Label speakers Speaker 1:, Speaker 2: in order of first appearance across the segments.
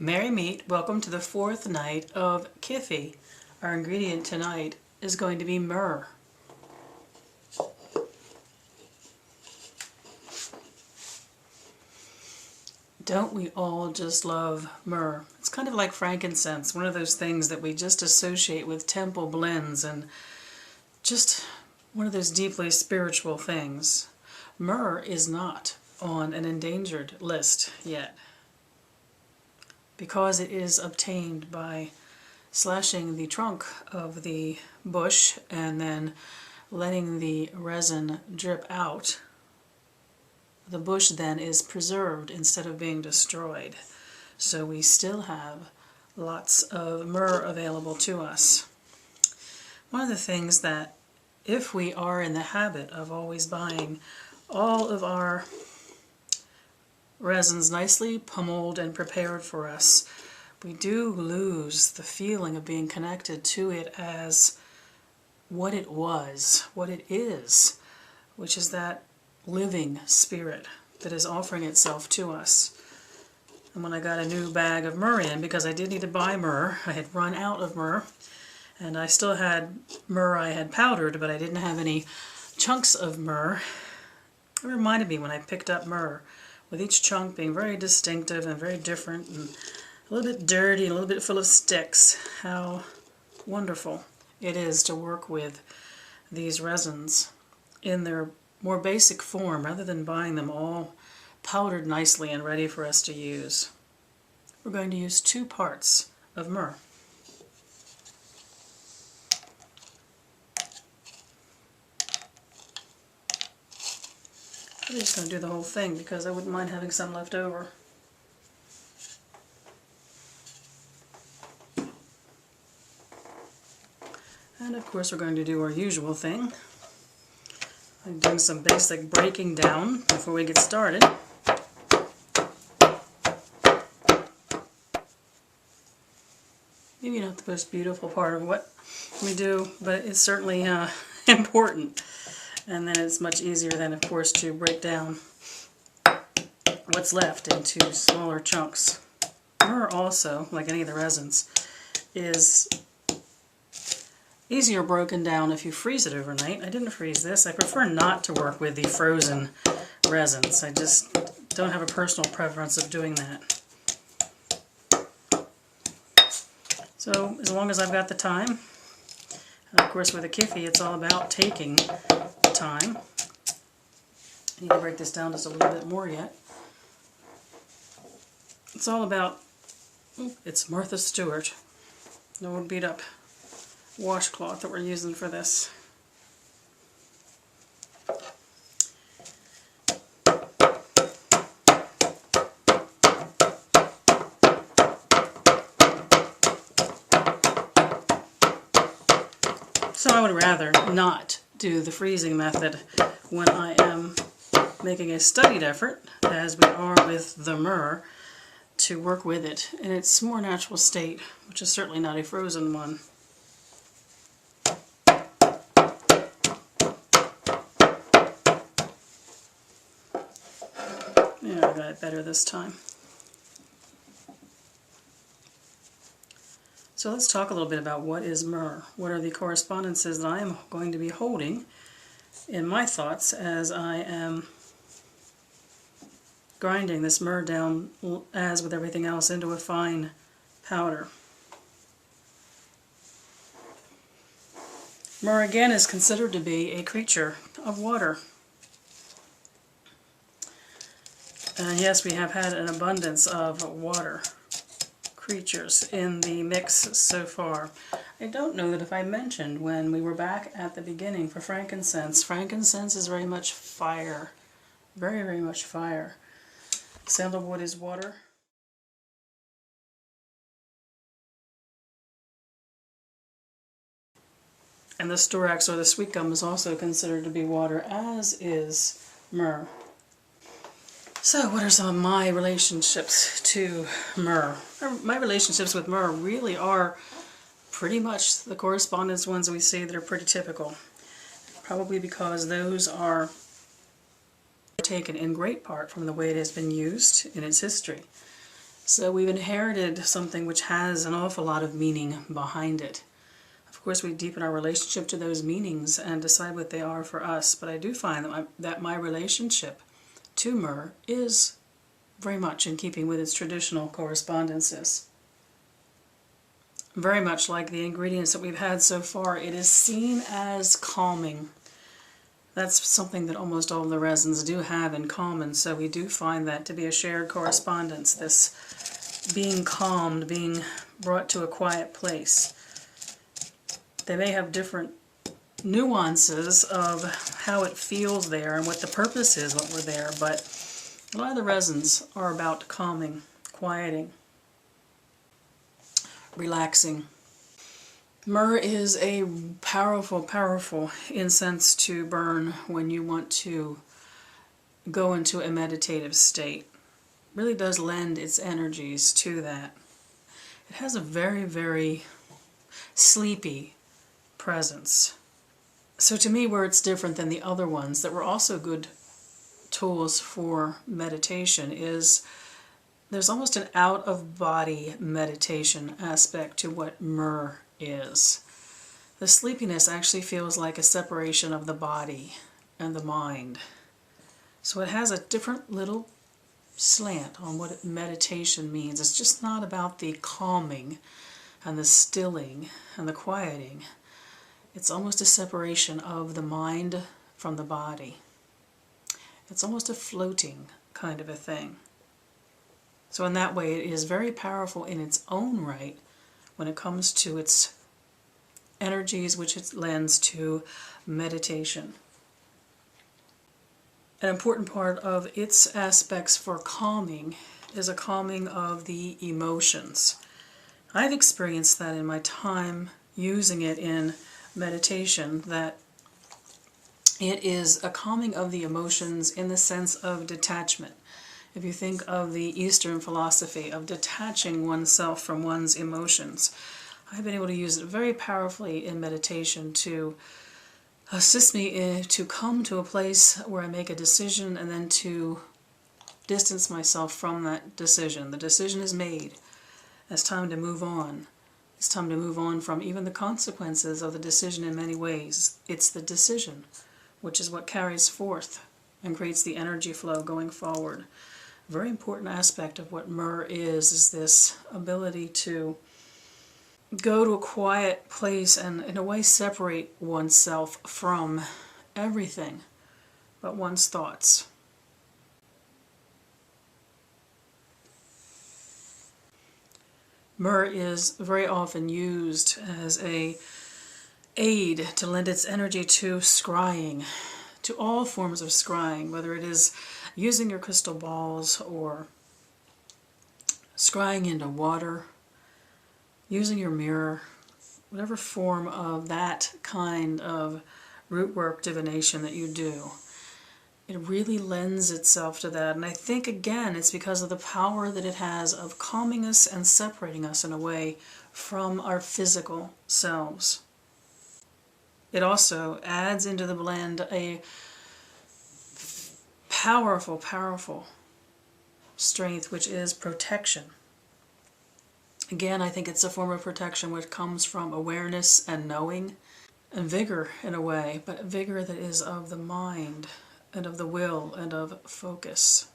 Speaker 1: Merry meet, welcome to the fourth night of Kyphi. Our ingredient tonight is going to be myrrh. Don't we all just love myrrh? It's kind of like frankincense, one of those things that we just associate with temple blends and just one of those deeply spiritual things. Myrrh is not on an endangered list yet, because it is obtained by slashing the trunk of the bush and then letting the resin drip out. The bush then is preserved instead of being destroyed. So we still have lots of myrrh available to us. One of the things that, if we are in the habit of always buying all of our resins nicely pummeled and prepared for us, we do lose the feeling of being connected to it as what it was, what it is, which is that living spirit that is offering itself to us. And when I got a new bag of myrrh in, because I did need to buy myrrh, I had run out of myrrh, and I still had myrrh I had powdered, but I didn't have any chunks of myrrh. It reminded me when I picked up myrrh, with each chunk being very distinctive and very different and a little bit dirty and a little bit full of sticks, how wonderful it is to work with these resins in their more basic form rather than buying them all powdered nicely and ready for us to use. We're going to use 2 parts of myrrh. I'm just going to do the whole thing because I wouldn't mind having some left over. And of course we're going to do our usual thing. I'm doing some basic breaking down before we get started. Maybe not the most beautiful part of what we do, but it's certainly important. And then it's much easier then, of course, to break down what's left into smaller chunks. Myrrh also, like any of the resins, is easier broken down if you freeze it overnight. I didn't freeze this. I prefer not to work with the frozen resins. I just don't have a personal preference of doing that. So as long as I've got the time, and of course with a Kyphi it's all about taking time. I need to break this down just a little bit more yet. It's all about, it's Martha Stewart, no old beat up washcloth that we're using for this. So I would rather not do the freezing method when I am making a studied effort, as we are with the myrrh, to work with it in its more natural state, which is certainly not a frozen one. Yeah, I got it better this time. So let's talk a little bit about what is myrrh. What are the correspondences that I am going to be holding in my thoughts as I am grinding this myrrh down, as with everything else, into a fine powder. Myrrh again is considered to be a creature of water. And yes, we have had an abundance of water creatures in the mix so far. I don't know that if I mentioned when we were back at the beginning for frankincense, frankincense is very much fire. Very, very much fire. Sandalwood is water. And the storax or the sweet gum is also considered to be water, as is myrrh. So what are some of my relationships to myrrh? My relationships with myrrh really are pretty much the correspondence ones we see that are pretty typical. Probably because those are taken in great part from the way it has been used in its history. So we've inherited something which has an awful lot of meaning behind it. Of course, we deepen our relationship to those meanings and decide what they are for us. But I do find that my relationship to myrrh is very much in keeping with its traditional correspondences. Very much like the ingredients that we've had so far, it is seen as calming. That's something that almost all of the resins do have in common, so we do find that to be a shared correspondence, this being calmed, being brought to a quiet place. They may have different nuances of how it feels there and what the purpose is when we're there, but a lot of the resins are about calming, quieting, relaxing. Myrrh is a powerful, powerful incense to burn when you want to go into a meditative state. It really does lend its energies to that. It has a very, very sleepy presence. So to me, where it's different than the other ones that were also good tools for meditation is there's almost an out-of-body meditation aspect to what myrrh is. The sleepiness actually feels like a separation of the body and the mind. So it has a different little slant on what meditation means. It's just not about the calming and the stilling and the quieting. It's almost a separation of the mind from the body. It's almost a floating kind of a thing. So in that way, it is very powerful in its own right when it comes to its energies which it lends to meditation. An important part of its aspects for calming is a calming of the emotions. I've experienced that in my time using it in meditation, that it is a calming of the emotions in the sense of detachment. If you think of the Eastern philosophy of detaching oneself from one's emotions, I've been able to use it very powerfully in meditation to assist me to come to a place where I make a decision and then to distance myself from that decision. The decision is made. It's time to move on. It's time to move on from even the consequences of the decision in many ways. It's the decision, which is what carries forth and creates the energy flow going forward. A very important aspect of what myrrh is this ability to go to a quiet place and in a way separate oneself from everything but one's thoughts. Myrrh is very often used as an aid to lend its energy to scrying, to all forms of scrying, whether it is using your crystal balls or scrying into water, using your mirror, whatever form of that kind of root work divination that you do. It really lends itself to that. And I think, again, it's because of the power that it has of calming us and separating us in a way from our physical selves. It also adds into the blend a powerful, powerful strength, which is protection. Again, I think it's a form of protection which comes from awareness and knowing and vigor in a way, but vigor that is of the mind and of the will and of focus.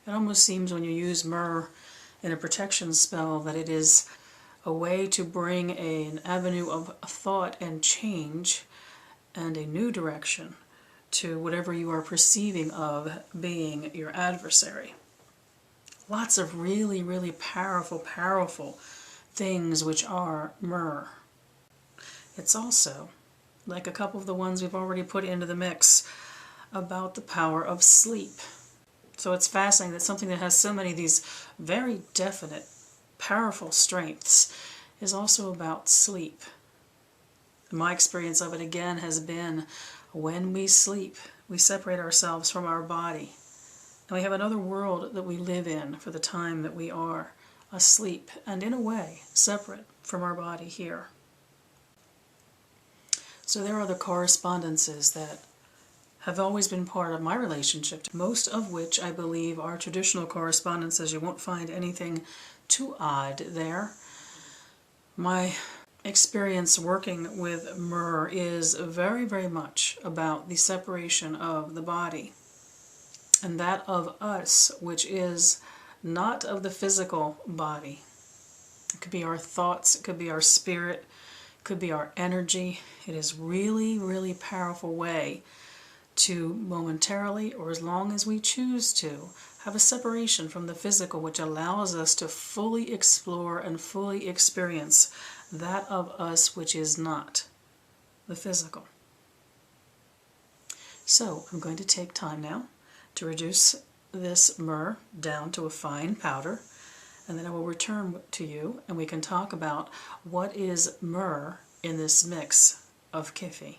Speaker 1: It almost seems when you use myrrh in a protection spell that it is a way to bring an avenue of thought and change and a new direction to whatever you are perceiving of being your adversary. Lots of really, really powerful, powerful things which are myrrh. It's also, like a couple of the ones we've already put into the mix, about the power of sleep. So it's fascinating that something that has so many of these very definite, powerful strengths is also about sleep. My experience of it, again, has been when we sleep, we separate ourselves from our body. And we have another world that we live in for the time that we are asleep and, in a way, separate from our body here. So there are the correspondences that have always been part of my relationship, most of which I believe are traditional correspondences. You won't find anything too odd there. My experience working with Myrrh is very, very much about the separation of the body and that of us, which is not of the physical body. It could be our thoughts, it could be our spirit, it could be our energy. It is really, really powerful way to momentarily, or as long as we choose to, have a separation from the physical, which allows us to fully explore and fully experience that of us which is not the physical. So I'm going to take time now to reduce this myrrh down to a fine powder, and then I will return to you and we can talk about what is myrrh in this mix of Kyphi.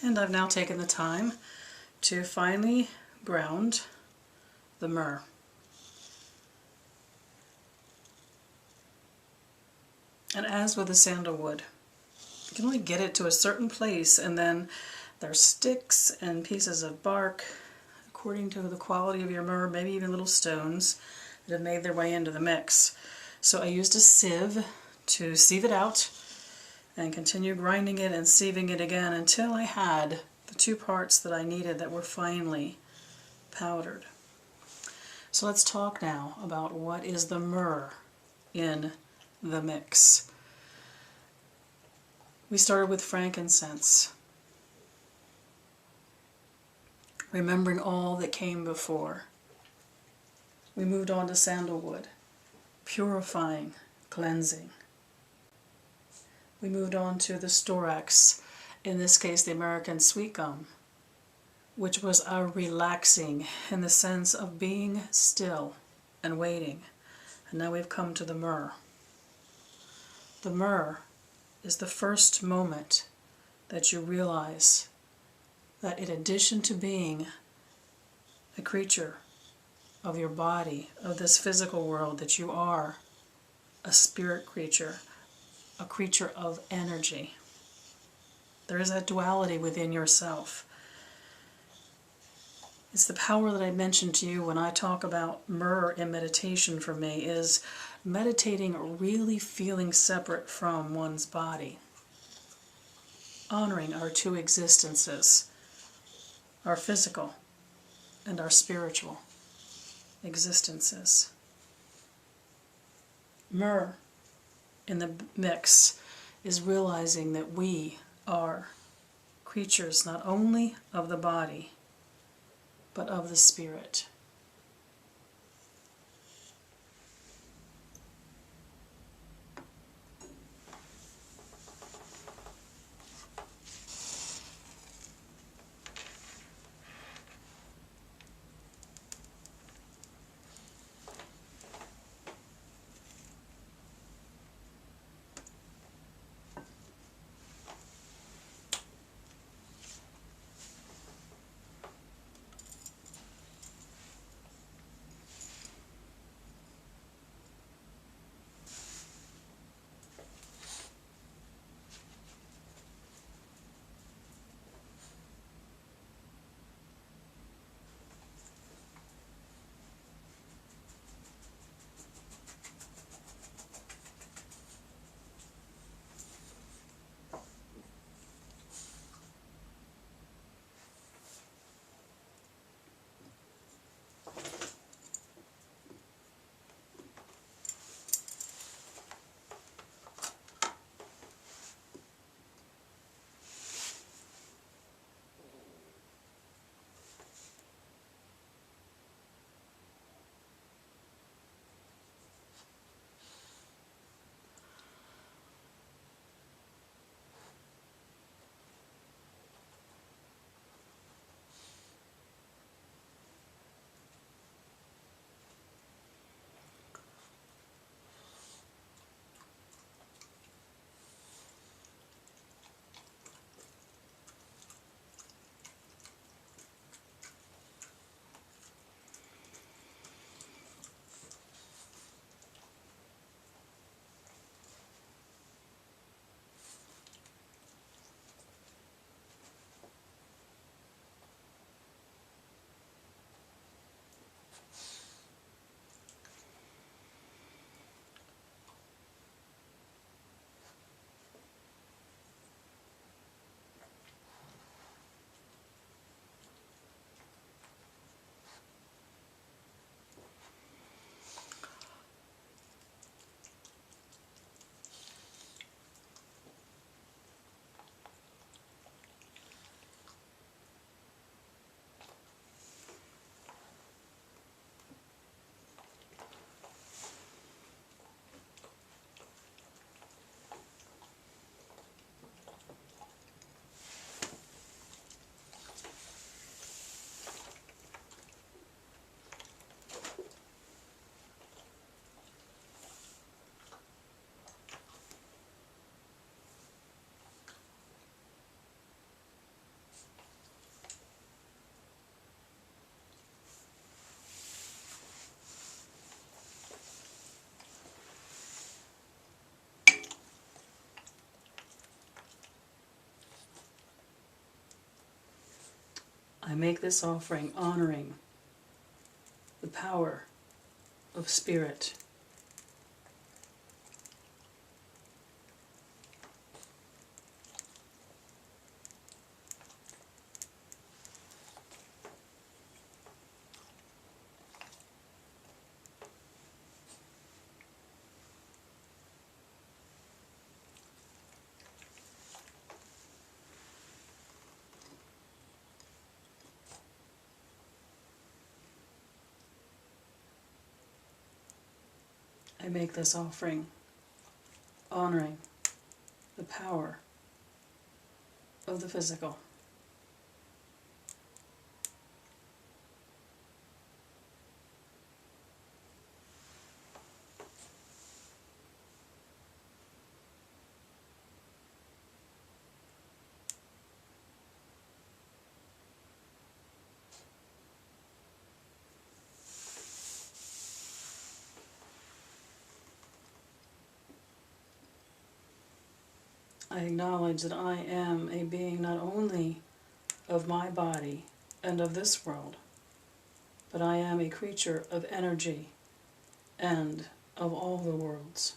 Speaker 1: And I've now taken the time to finely ground the myrrh. And as with the sandalwood, you can only get it to a certain place, and then there's sticks and pieces of bark, according to the quality of your myrrh, maybe even little stones that have made their way into the mix. So I used a sieve to sieve it out and continue grinding it and sieving it again until I had the two parts that I needed that were finely powdered. So let's talk now about what is the myrrh in the mix. We started with frankincense, remembering all that came before. We moved on to sandalwood, purifying, cleansing. We moved on to the storax, in this case the American sweet gum, which was our relaxing in the sense of being still and waiting. And now we've come to the myrrh. The myrrh is the first moment that you realize that in addition to being a creature of your body, of this physical world, that you are a spirit creature, a creature of energy. There is that duality within yourself. It's the power that I mentioned to you when I talk about myrrh in meditation for me, is meditating really feeling separate from one's body. Honoring our two existences, our physical and our spiritual existences. Myrrh in the mix is realizing that we are creatures not only of the body, but of the spirit. I make this offering honoring the power of spirit. I make this offering honoring the power of the physical. I acknowledge that I am a being not only of my body and of this world, but I am a creature of energy and of all the worlds.